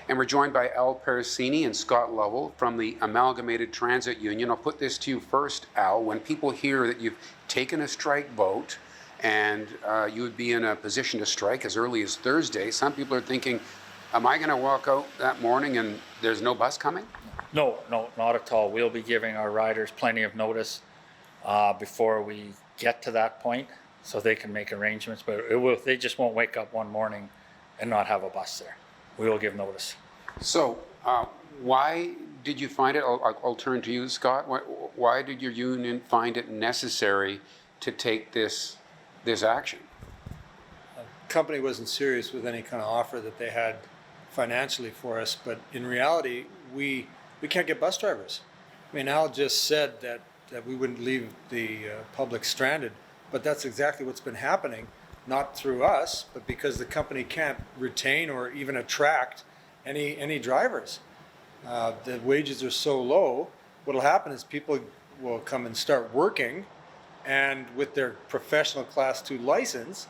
And we're joined by Al Paracini and Scott Lovell from the Amalgamated Transit Union. I'll put this to you first, Al. When people hear that you've taken a strike vote and you would be in a position to strike as early as Thursday, some people are thinking, am I going to walk out that morning and there's no bus coming? No, not at all. We'll be giving our riders plenty of notice before we get to that point so they can make arrangements, but they just won't wake up one morning and not have a bus there. We will give notice. So why did you find it, I'll turn to you, Scott, why did your union find it necessary to take this action? The company wasn't serious with any kind of offer that they had financially for us, but in reality, we can't get bus drivers. I mean, Al just said that we wouldn't leave the public stranded, but that's exactly what's been happening, not through us, but because the company can't retain or even attract any drivers. The wages are so low, what'll happen is people will come and start working, and with their professional class 2 license,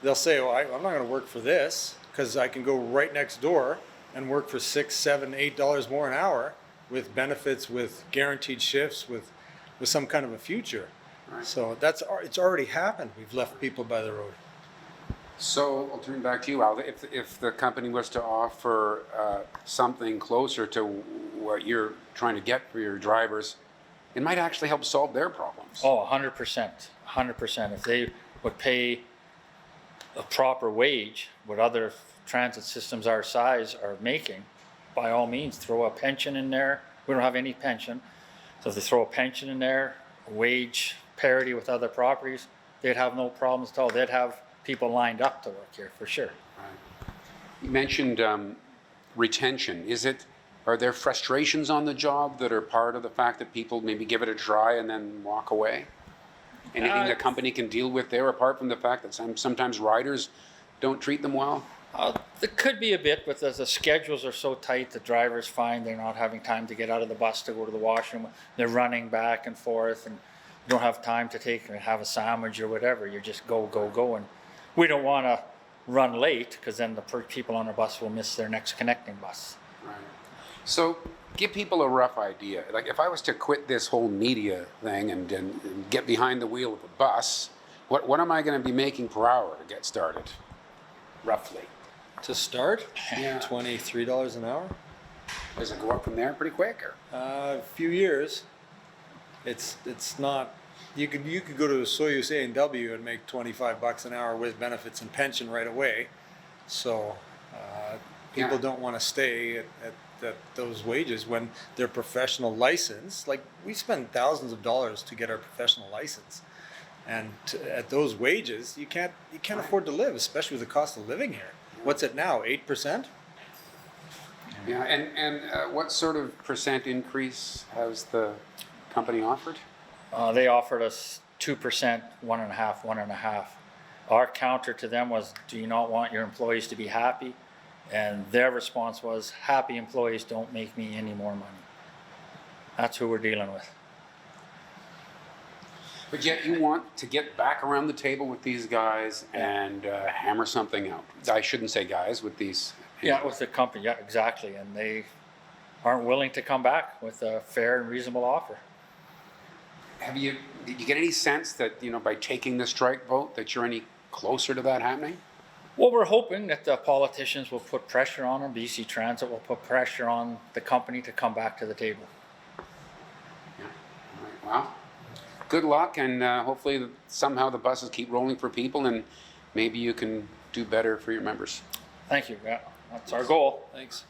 they'll say, oh, I'm not going to work for this because I can go right next door and work for $6, $7, $8 more an hour with benefits, with guaranteed shifts, with some kind of a future. Right. So it's already happened. We've left people by the road. So I'll turn back to you, Al. If the company was to offer something closer to what you're trying to get for your drivers, it might actually help solve their problems. Oh, 100%. 100%. If they would pay a proper wage, what other transit systems our size are making, by all means, throw a pension in there. We don't have any pension. So if they throw a pension in there, wage parity with other properties, they'd have no problems at all. They'd have people lined up to work here for sure. Right. You mentioned retention. Are there frustrations on the job that are part of the fact that people maybe give it a try and then walk away? Anything the company can deal with there, apart from the fact that sometimes riders don't treat them well? There could be a bit, but the schedules are so tight, the drivers find they're not having time to get out of the bus to go to the washroom. They're running back and forth, and you don't have time to have a sandwich or whatever. You just go, and we don't want to run late because then the people on the bus will miss their next connecting bus. Right. So give people a rough idea. Like if I was to quit this whole media thing and get behind the wheel of a bus, what am I going to be making per hour to get started, roughly? To start, yeah. $23 an hour. Does it go up from there pretty quick? Or? A few years. It's not. You could go to Soyuz A&W and make $25 an hour with benefits and pension right away. So people don't want to stay at those wages when their professional license. Like we spend thousands of dollars to get our professional license, and at those wages, you can't afford to live, especially with the cost of living here. What's it now? 8%? Yeah, and what sort of percent increase has the company offered? They offered us 2%, 1.5%, 1.5%. Our counter to them was, do you not want your employees to be happy? And their response was, happy employees don't make me any more money. That's who we're dealing with. But yet you want to get back around the table with these guys and hammer something out. I shouldn't say guys, with these. Yeah, with the company, yeah, exactly. And they aren't willing to come back with a fair and reasonable offer. Did you get any sense that, by taking the strike vote, that you're any closer to that happening? Well, we're hoping that the politicians will put pressure on them. BC Transit will put pressure on the company to come back to the table. Yeah. All right. Well, good luck, and hopefully somehow the buses keep rolling for people, and maybe you can do better for your members. Thank you. Yeah, that's our goal. Thanks.